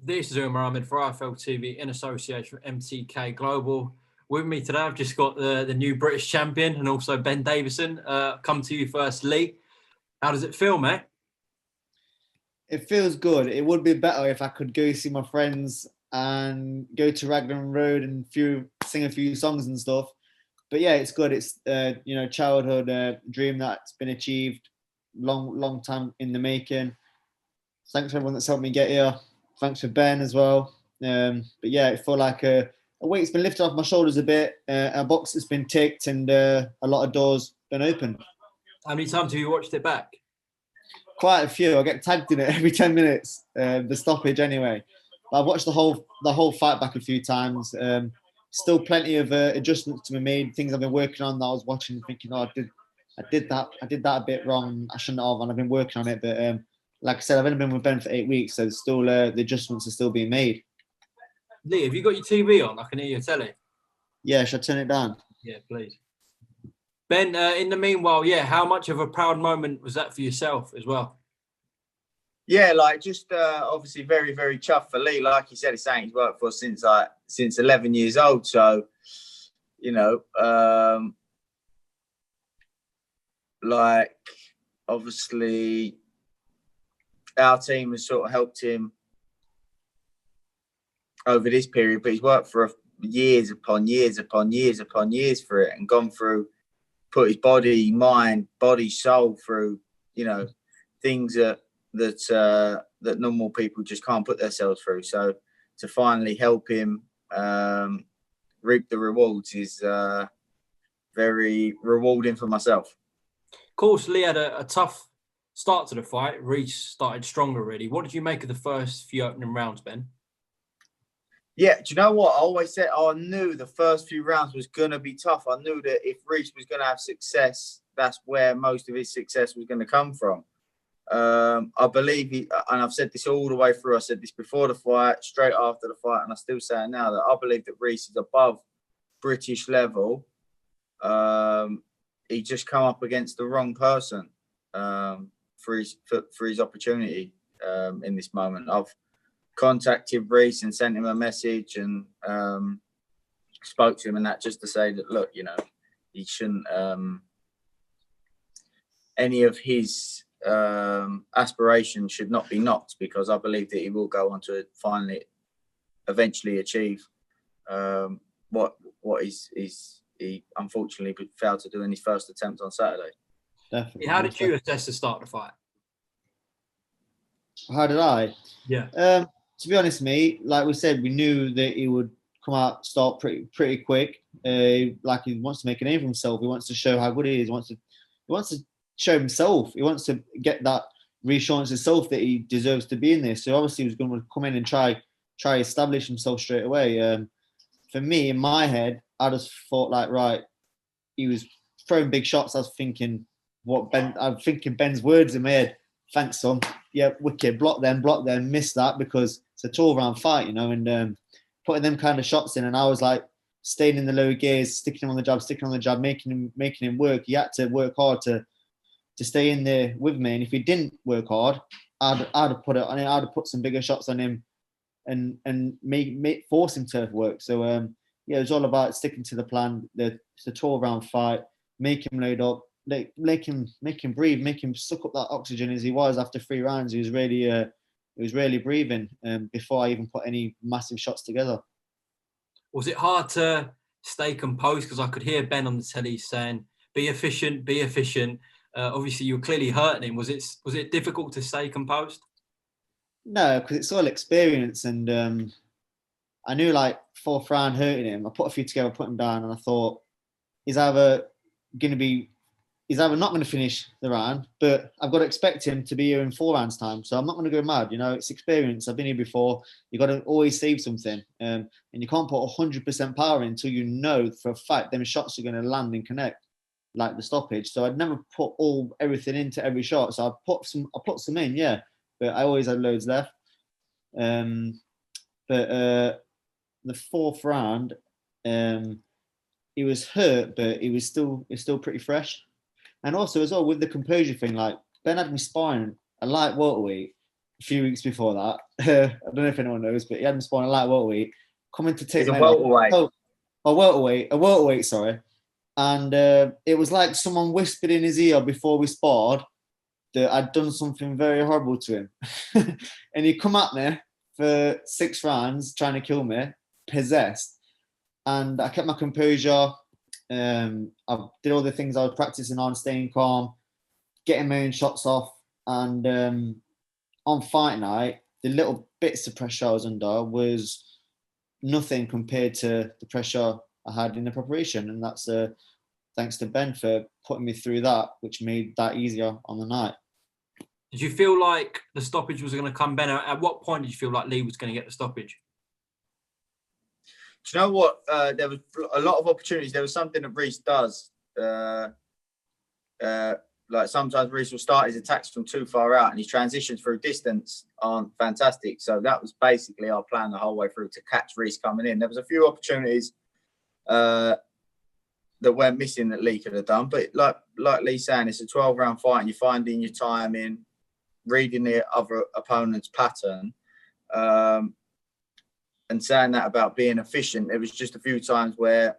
This is Umar Ahmed for IFL TV in association with MTK Global. With me today, I've just got the new British champion and also Ben Davison. Come to you first, Lee. How does it feel, mate? It feels good. It would be better if I could go see my friends and go to Raglan Road and sing a few songs and stuff. But yeah, it's good. It's childhood dream that's been achieved, long time in the making. Thanks for everyone that's helped me get here. Thanks for Ben as well. But yeah, it felt like a weight's been lifted off my shoulders a bit. A box has been ticked and a lot of doors been opened. How many times have you watched it back? Quite a few. I get tagged in it every 10 minutes. The stoppage anyway. But I've watched the whole fight back a few times. Still plenty of adjustments to be made. Things I've been working on that I was watching, thinking, I did that a bit wrong. I shouldn't have, and I've been working on it. But like I said, I've only been with Ben for 8 weeks, so still the adjustments are still being made. Lee, have you got your TV on? I can hear your telly. Yeah, should I turn it down? Yeah, please. Ben, in the meanwhile, how much of a proud moment was that for yourself as well? Yeah, just obviously very, very chuffed for Lee. Like he said, it's something he's worked for since 11 years old. So, obviously our team has sort of helped him over this period, but he's worked for years upon years upon years upon years for it and gone through, put his body, mind, body, soul through, things that normal people just can't put themselves through. So to finally help him reap the rewards is very rewarding for myself. Of course, Lee had a tough start to the fight. Reece started stronger, really. What did you make of the first few opening rounds, Ben? Yeah, do you know what? I always said I knew the first few rounds was going to be tough. I knew that if Reece was going to have success, that's where most of his success was going to come from. I believe and I've said this all the way through. I said this before the fight, straight after the fight, and I still say it now, that I believe that Reece is above British level. He just come up against the wrong person for his opportunity in this moment. I've contacted Reece and sent him a message and spoke to him and that, just to say that, look, he shouldn't any of his aspirations should not be knocked, because I believe that he will go on to eventually achieve what he unfortunately failed to do in his first attempt on Saturday. Definitely. How did you assess the start of the fight? How did I? Yeah. To be honest, mate, like we said, we knew that he would come out, start pretty quick. Like he wants to make a name for himself. He wants to show how good he is. He wants to show himself. He wants to get that reassurance himself that he deserves to be in this. So obviously he was going to come in and try establish himself straight away. For me, in my head, I just thought right, he was throwing big shots. I was thinking Ben's words in my head. Thanks, son. Yeah, wicked. Block them, miss that, because it's a 12-round fight, and putting them kind of shots in. And I was staying in the lower gears, sticking him on the job, making him work. He had to work hard to stay in there with me. And if he didn't work hard, I'd have put some bigger shots on him and force him to work. So it was all about sticking to the plan. It's a 12-round fight. Make him load up. Make him breathe. Make him suck up that oxygen as he was after 3 rounds. He was really breathing before I even put any massive shots together. Was it hard to stay composed? Because I could hear Ben on the telly saying, "Be efficient, be efficient." Obviously, you were clearly hurting him. Was it difficult to stay composed? No, because it's all experience, and I knew 4th round hurting him. I put a few together, put him down, and I thought he's either not going to finish the round, but I've got to expect him to be here in 4 rounds time. So I'm not going to go mad. It's experience. I've been here before. You've got to always save something, and you can't put 100% power in until you know for a fact them shots are going to land and connect, like the stoppage. So I'd never put everything into every shot. So I put some in, yeah, but I always had loads left. But the 4th round, he was hurt, but he was still pretty fresh. And also as well with the composure thing, Ben had me sparring a light welterweight, a few weeks before that. I don't know if anyone knows, but he had him spawn a light welterweight, coming to take He's a men off. welterweight. Oh, a welterweight, sorry. And it was like someone whispered in his ear before we sparred that I'd done something very horrible to him. And he come at me for 6 rounds trying to kill me, possessed. And I kept my composure. I did all the things I was practicing on, staying calm, getting my own shots off. And on fight night, the little bits of pressure I was under was nothing compared to the pressure I had in the preparation. And that's thanks to Ben for putting me through that, which made that easier on the night. Did you feel like the stoppage was going to come, Ben? At what point did you feel like Lee was going to get the stoppage? Do you know what? There was a lot of opportunities. There was something that Reece does. Like sometimes Reece will start his attacks from too far out, and his transitions through distance aren't fantastic. So that was basically our plan the whole way through, to catch Reece coming in. There was a few opportunities that went missing that Lee could have done, but like Lee's saying, it's a 12-round fight, and you're finding your timing, reading the other opponent's pattern, and saying that about being efficient. There was just a few times where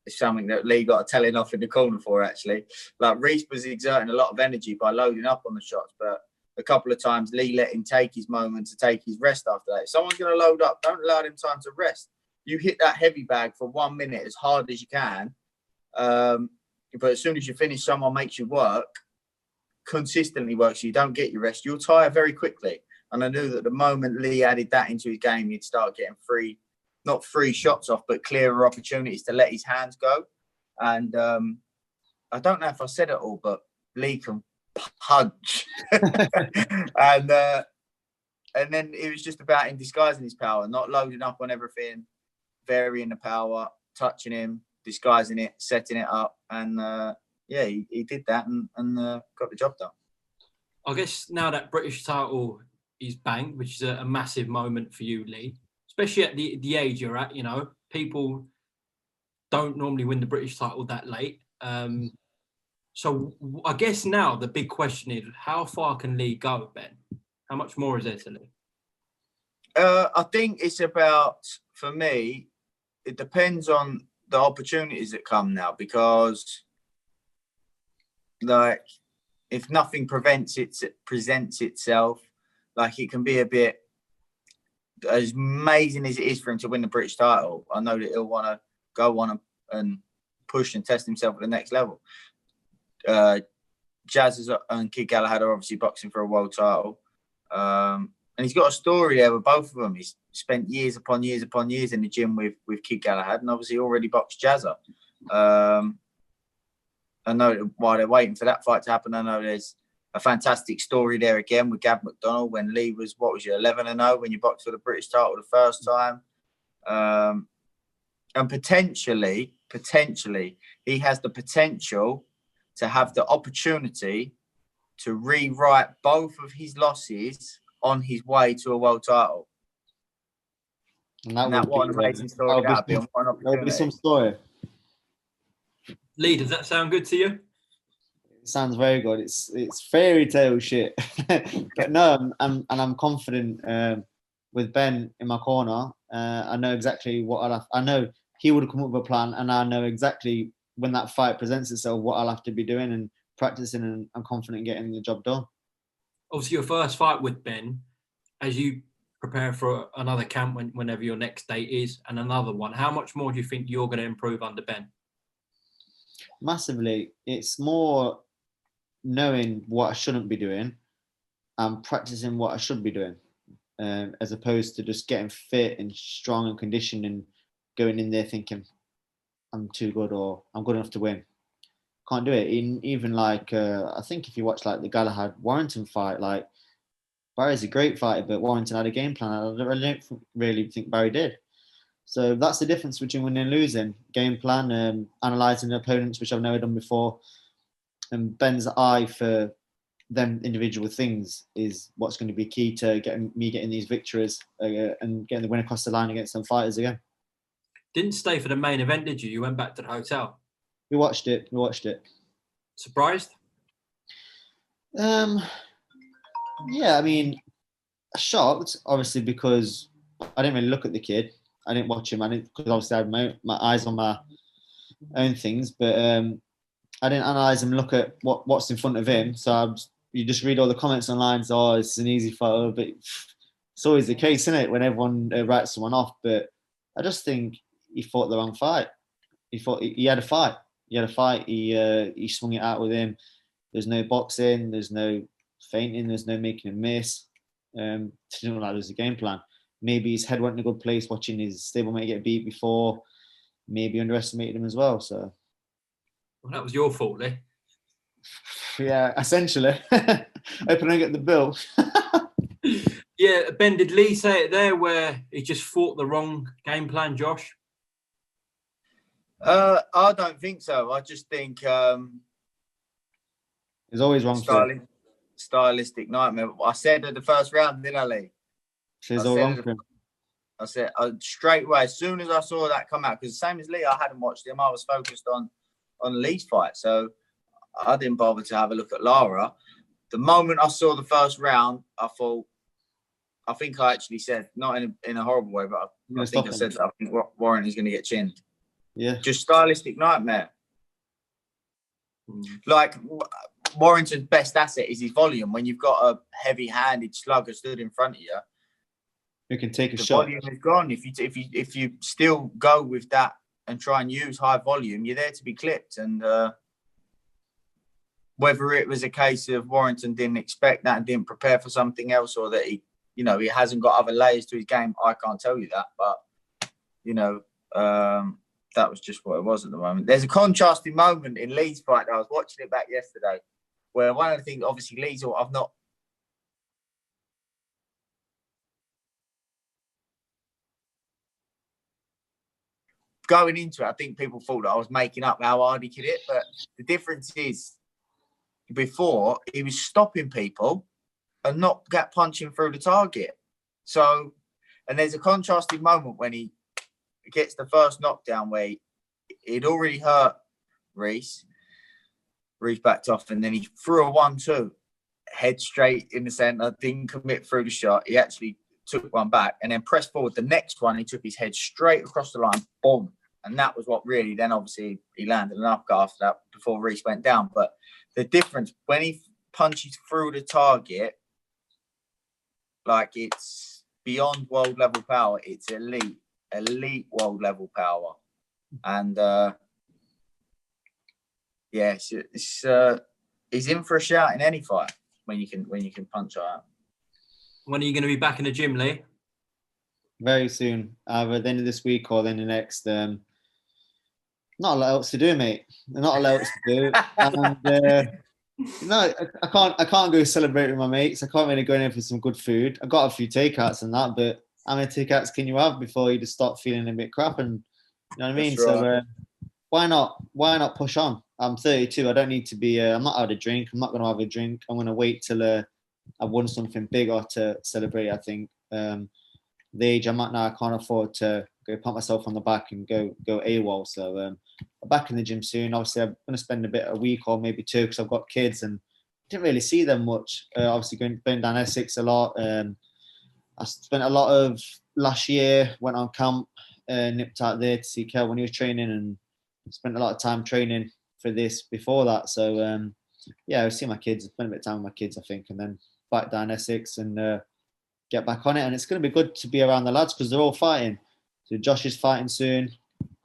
it's something that Lee got a telling off in the corner for, actually. Like, Reece was exerting a lot of energy by loading up on the shots, but a couple of times Lee let him take his moment to take his rest after that. If someone's going to load up, don't allow them time to rest. You hit that heavy bag for 1 minute as hard as you can, but as soon as you finish, someone makes you work, consistently work, so you don't get your rest, you'll tire very quickly. And I knew that the moment Lee added that into his game, he'd start getting not free shots off, but clearer opportunities to let his hands go. And I don't know if I said it all, but Lee can punch. and then it was just about him disguising his power, not loading up on everything, varying the power, touching him, disguising it, setting it up. And he did that and got the job done. I guess now that British title is banked, which is a massive moment for you, Lee, especially at the age you're at, you know, people don't normally win the British title that late. So I guess now the big question is, how far can Lee go, Ben? How much more is there to Lee? I think it's about, for me, it depends on the opportunities that come now, because like, if nothing presents itself, like, it can be a bit, as amazing as it is for him to win the British title, I know that he'll want to go on and push and test himself at the next level. Jazz and Kid Galahad are obviously boxing for a world title. And he's got a story there with both of them. He's spent years upon years upon years in the gym with Kid Galahad, and obviously already boxed Jazza. I know while they're waiting for that fight to happen, I know there's a fantastic story there again with Gav McDonnell when Lee was, 11-0 when you boxed for the British title the first time. And potentially, he has the potential to have the opportunity to rewrite both of his losses on his way to a world title. And that what an amazing story that would be. That would be some story. Lee, does that sound good to you? It sounds very good. It's fairy tale shit. But no, I'm confident with Ben in my corner. I know exactly what I know he would come up with a plan, and I know exactly when that fight presents itself what I'll have to be doing and practicing, and I'm confident in getting the job done. Obviously, your first fight with Ben, as you prepare for another camp whenever your next date is, and another one, how much more do you think you're going to improve under Ben? Massively. It's more knowing what I shouldn't be doing and practicing what I should be doing, as opposed to just getting fit and strong and conditioned and going in there thinking I'm too good or I'm good enough to win. Can't do it. Even like I think if you watch like the Galahad Warrington fight, like, Barry's a great fighter, but Warrington had a game plan. I don't really think Barry did. So that's the difference between winning and losing. Game plan, analysing the opponents, which I've never done before. And Ben's eye for them individual things is what's going to be key to getting these victories and getting the win across the line against some fighters again. Didn't stay for the main event, did you? You went back to the hotel. We watched it. Surprised? Yeah, I mean, shocked, obviously, because I didn't really look at the kid. I didn't watch him. I didn't, because obviously I had my eyes on my own things, but I didn't analyze him, look at what's in front of him. So you just read all the comments online. So, oh, it's an easy photo, but it's always the case, isn't it? When everyone writes someone off. But I just think he fought the wrong fight. He thought he had a fight. He had a fight. He swung it out with him. There's no boxing. There's no feinting. There's no making a miss. Didn't look like there was a game plan. Maybe his head went in a good place watching his stablemate get beat before. Maybe underestimated him as well. So, well, that was your fault, Lee. Yeah, essentially. Hope I don't get the bill. Yeah, Ben, did Lee say it there where he just fought the wrong game plan, Josh? I don't think so. I just think It's always wrong for him. Stylistic nightmare. I said at the first round, didn't I, Lee? It's all wrong for him. I said straight away, as soon as I saw that come out, because the same as Lee, I hadn't watched him. I was focused on Lee's fight. So I didn't bother to have a look at Lara. The moment I saw the first round, I thought, I think I actually said, not in a horrible way, but I think I said that I think Warren is going to get chinned. Yeah. Just stylistic nightmare. Like, Warrington's best asset is his volume. When you've got a heavy-handed slugger stood in front of you, you can take a the shot. volume is gone. If you still go with that and try and use high volume, you're there to be clipped. And whether it was a case of Warrington didn't expect that and didn't prepare for something else, or that he hasn't got other layers to his game, I can't tell you that. But that was just what it was at the moment. There's a contrasting moment in Lee's fight. I was watching it back yesterday, where one of the things, obviously, Lee's, I've not. Going into it, I think people thought that I was making up how hard he could hit, but the difference is, before he was stopping people and not punching through the target. So, and there's a contrasting moment when he gets the first knockdown where he'd already hurt Reese. Reese backed off, and then he threw a 1-2, head straight in the centre, didn't commit through the shot. He actually took one back and then pressed forward. The next one, he took his head straight across the line, boom. And that was what really, then obviously he landed an uppercut after that before Reese went down. But the difference, when he punches through the target, like, it's beyond world level power. It's elite world level power. And he's in for a shout in any fight when you can punch out. When are you going to be back in the gym, Lee? Very soon, either the end of this week or then the next. Not a lot else to do, mate. Not a lot else to do. And, no, I can't go celebrate with my mates. I can't really go in there for some good food. I got a few takeouts and that, but how many takeouts can you have before you just start feeling a bit crap? And you know what I mean? That's right. So why not push on? I'm 32. I don't need to be. I'm not out of drink. I'm not going to have a drink. I'm going to wait till I've won something bigger to celebrate. I think the age I'm at now, I can't afford to go pat myself on the back and go AWOL. So I'm back in the gym soon. Obviously, I'm going to spend a week or maybe two because I've got kids and didn't really see them much. Obviously, going down Essex a lot. I spent a lot of last year, went on camp, nipped out there to see Kel when he was training, and spent a lot of time training for this before that. So I see my kids, spend a bit of time with my kids, I think, and then back down Essex and get back on it. And it's going to be good to be around the lads because they're all fighting. So Josh is fighting soon.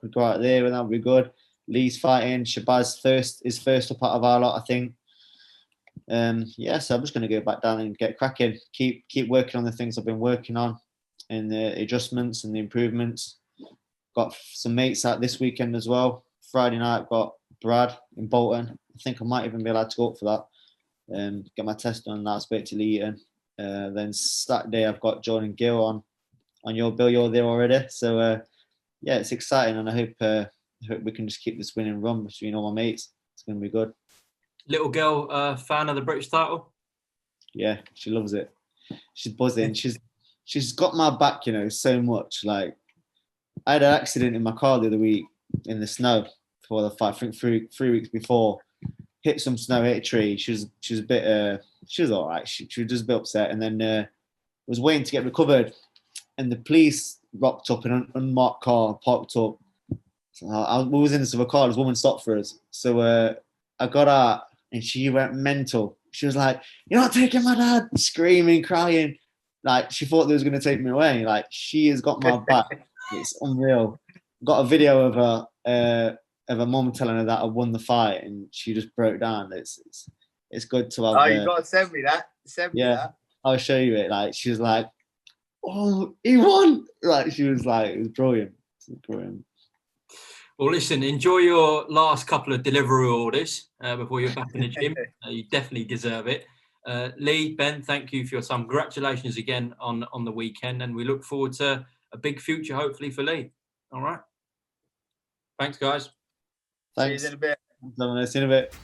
Could go out there and that'll be good. Lee's fighting. Shabazz is first up out of our lot, I think. So I'm just going to go back down and get cracking. Keep working on the things I've been working on and the adjustments and the improvements. Got some mates out this weekend as well. Friday night, got Brad in Bolton. I think I might even be allowed to go up for that. Get my test done. Now spoke to Lee Eaton. Then Saturday, I've got Jordan Gill on your bill. You're there already. So, it's exciting. And I hope we can just keep this winning run between all my mates. It's going to be good. Little girl, fan of the British title? Yeah, she loves it. She's buzzing. She's got my back, so much. Like, I had an accident in my car the other week in the snow before the fight. I think 3 weeks before. Hit some snow, hit a tree. She was a bit. She was all right. She was just a bit upset, and then was waiting to get recovered, and the police rocked up in an unmarked car, parked up. So we was in this other car. This woman stopped for us. So I got out, and she went mental. She was like, "You're not taking my dad!" Screaming, crying. Like, she thought they was going to take me away. Like, she has got my back. It's unreal. Got a video of her mum telling her that I won the fight, and she just broke down. It's good to have. Oh, you got to send me that. Send me that. I'll show you it. Like, she was like, "Oh, he won!" Like, she was like, it was brilliant. Brilliant. Well, listen, enjoy your last couple of delivery orders before you're back in the gym. You definitely deserve it. Lee, Ben, thank you for your time. Congratulations again on the weekend, and we look forward to a big future, hopefully, for Lee. All right. Thanks, guys. Thanks. See you in a bit. See you in a bit.